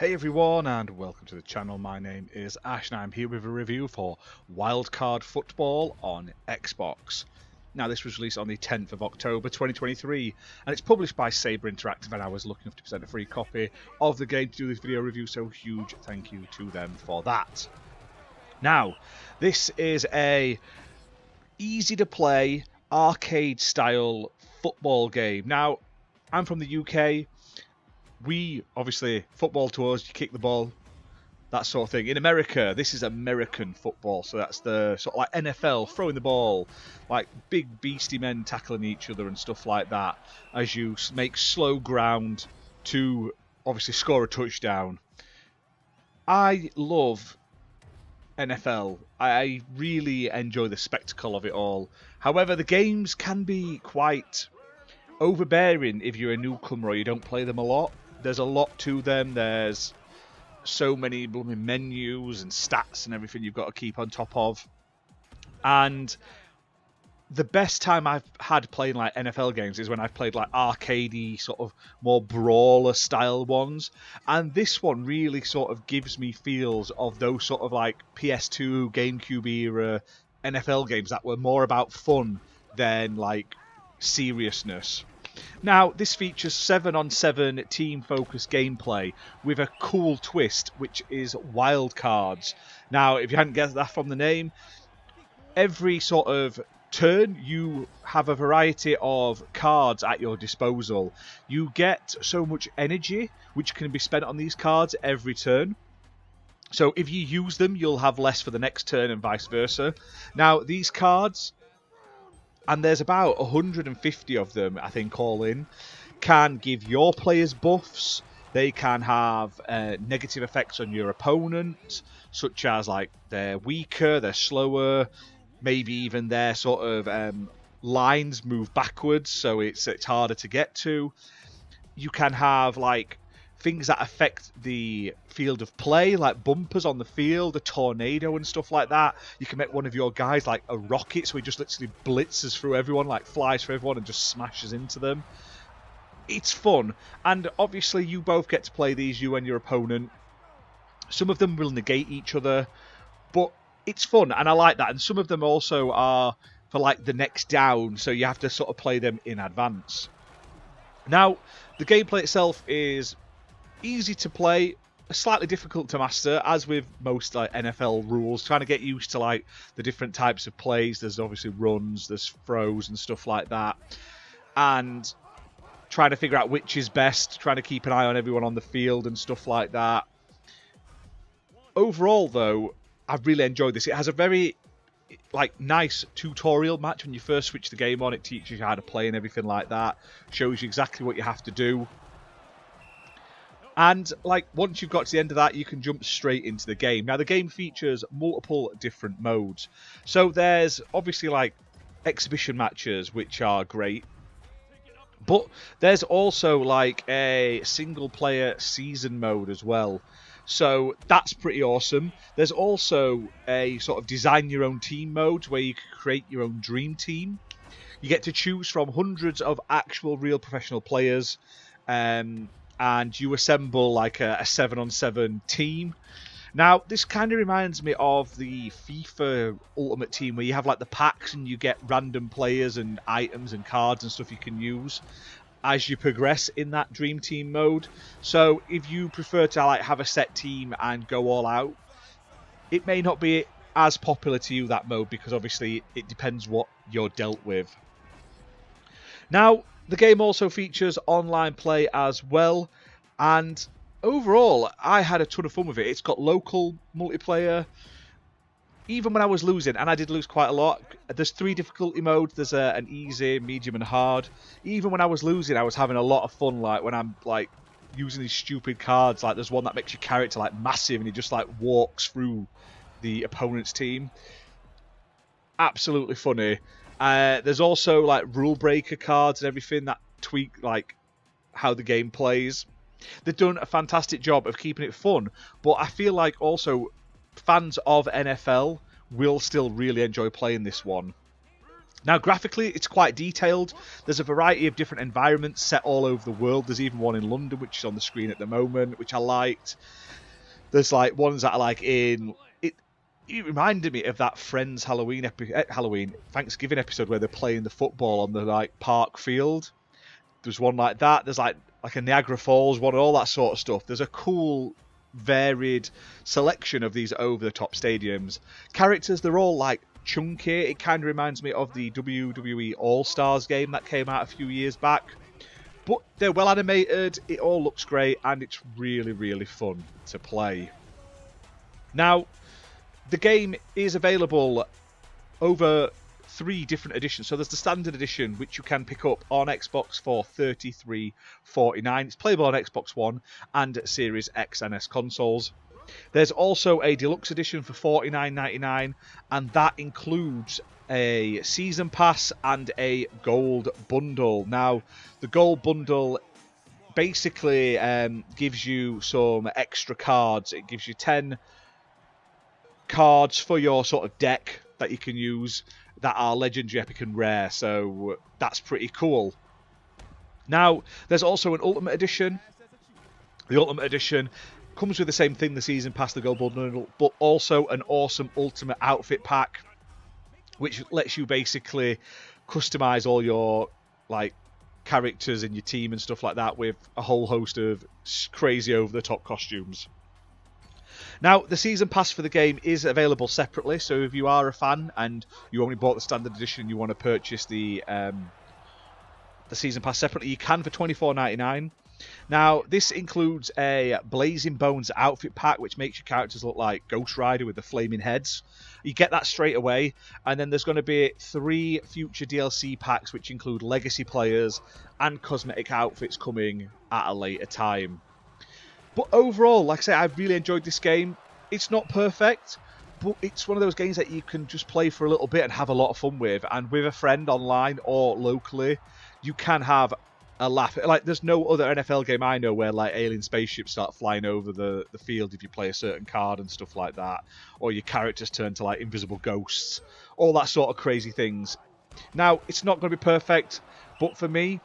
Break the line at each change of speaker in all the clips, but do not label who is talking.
Hey everyone and welcome to the channel. My name is Ash and I'm here with a review for Wildcard Football on Xbox. Now this was released on the 10th of October 2023 and it's published by Saber Interactive, and I was lucky enough to present a free copy of the game to do this video review, so huge thank you to them for that. Now this is a easy to play arcade style football game. Now I'm from the UK. We, obviously, football to us, you kick the ball, that sort of thing. In America, this is American football, so that's the sort of like NFL, throwing the ball, like big beastie men tackling each other and stuff like that, as you make slow ground to, obviously, score a touchdown. I love NFL. I really enjoy the spectacle of it all. However, the games can be quite overbearing if you're a newcomer or you don't play them a lot. There's a lot to them. There's so many blooming menus and stats and everything you've got to keep on top of. And the best time I've had playing like NFL games is when I've played like arcadey, sort of more brawler style ones. And this one really sort of gives me feels of those sort of like PS2, GameCube era NFL games that were more about fun than like seriousness. Now, this features 7-on-7 team-focused gameplay with a cool twist, which is wildcards. Now, if you hadn't guessed that from the name, every sort of turn you have a variety of cards at your disposal. You get so much energy, which can be spent on these cards every turn. So if you use them, you'll have less for the next turn and vice versa. Now, these cards, and there's about 150 of them, I think, all in, can give your players buffs. They can have negative effects on your opponent, such as like they're weaker, they're slower, maybe even their sort of lines move backwards, so it's harder to get to. You can have like things that affect the field of play, like bumpers on the field, a tornado and stuff like that. You can make one of your guys like a rocket, so he just literally blitzes through everyone, like flies through everyone and just smashes into them. It's fun, and obviously you both get to play these, you and your opponent. Some of them will negate each other, but it's fun, and I like that. And some of them also are for like the next down, so you have to sort of play them in advance. Now, the gameplay itself is easy to play, slightly difficult to master, as with most like NFL rules. Trying to get used to like the different types of plays. There's obviously runs, there's throws and stuff like that, and trying to figure out which is best. Trying to keep an eye on everyone on the field and stuff like that. Overall, though, I've really enjoyed this. It has a very like nice tutorial match when you first switch the game on. It teaches you how to play and everything like that. Shows you exactly what you have to do. And like once you've got to the end of that, you can jump straight into the game. Now the game features multiple different modes. So there's obviously like exhibition matches, which are great. But there's also like a single player season mode as well. So that's pretty awesome. There's also a sort of design your own team mode where you can create your own dream team. You get to choose from hundreds of actual real professional players. And you assemble like a 7-on-7 team. Now, this kind of reminds me of the FIFA Ultimate Team, where you have like the packs and you get random players and items and cards and stuff you can use as you progress in that Dream Team mode. So if you prefer to like have a set team and go all out, it may not be as popular to you, that mode, because obviously it depends what you're dealt with. Now, the game also features online play as well, and overall, I had a ton of fun with it. It's got local multiplayer. Even when I was losing, and I did lose quite a lot, there's 3 difficulty modes. There's an easy, medium, and hard. Even when I was losing, I was having a lot of fun, like when I'm like using these stupid cards. Like there's one that makes your character like massive, and he just like walks through the opponent's team. Absolutely funny. There's also like rule breaker cards and everything that tweak like how the game plays. They've done a fantastic job of keeping it fun, but I feel like also fans of NFL will still really enjoy playing this one. Now, graphically, it's quite detailed. There's a variety of different environments set all over the world. There's even one in London, which is on the screen at the moment, which I liked. There's like ones that are like in it. It reminded me of that Friends Halloween Thanksgiving episode where they're playing the football on the like park field. There's one like that. There's like a Niagara Falls one, and all that sort of stuff. There's a cool, varied selection of these over-the-top stadiums. Characters, they're all like chunky. It kind of reminds me of the WWE All-Stars game that came out a few years back. But they're well animated, it all looks great, and it's really, really fun to play. Now, the game is available over 3 different editions. So there's the standard edition, which you can pick up on Xbox for $33.49. It's playable on Xbox One and Series X and S consoles. There's also a deluxe edition for $49.99, and that includes a season pass and a gold bundle. Now, the gold bundle basically gives you some extra cards. It gives you 10 cards for your sort of deck that you can use that are legendary, epic, and rare. So that's pretty cool. Now, there's also an Ultimate Edition. The Ultimate Edition comes with the same thing, the season pass, the gold bundle, but also an awesome Ultimate Outfit Pack, which lets you basically customize all your like characters in your team and stuff like that with a whole host of crazy over-the-top costumes. Now, the season pass for the game is available separately, so if you are a fan and you only bought the standard edition and you want to purchase the season pass separately, you can for $24.99. Now, this includes a Blazing Bones outfit pack, which makes your characters look like Ghost Rider with the flaming heads. You get that straight away, and then there's going to be 3 future DLC packs, which include legacy players and cosmetic outfits coming at a later time. But overall, like I say, I've really enjoyed this game. It's not perfect, but it's one of those games that you can just play for a little bit and have a lot of fun with. And with a friend online or locally, you can have a laugh. Like, there's no other NFL game I know where like alien spaceships start flying over the field if you play a certain card and stuff like that, or your characters turn to like invisible ghosts, all that sort of crazy things. Now, it's not going to be perfect, but for me,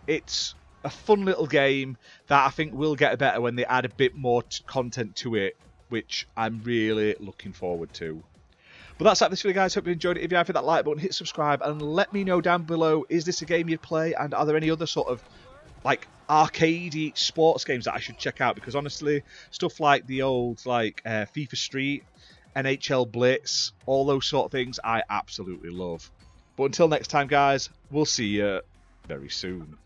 it's a fun little game that I think will get better when they add a bit more content to it, which I'm really looking forward to. But that's it for this video, guys. Hope you enjoyed it. If you have, hit that like button, hit subscribe, and let me know down below, is this a game you'd play? And are there any other sort of like arcadey sports games that I should check out? Because honestly, stuff like the old like FIFA Street, NHL Blitz, all those sort of things, I absolutely love. But until next time, guys, we'll see you very soon.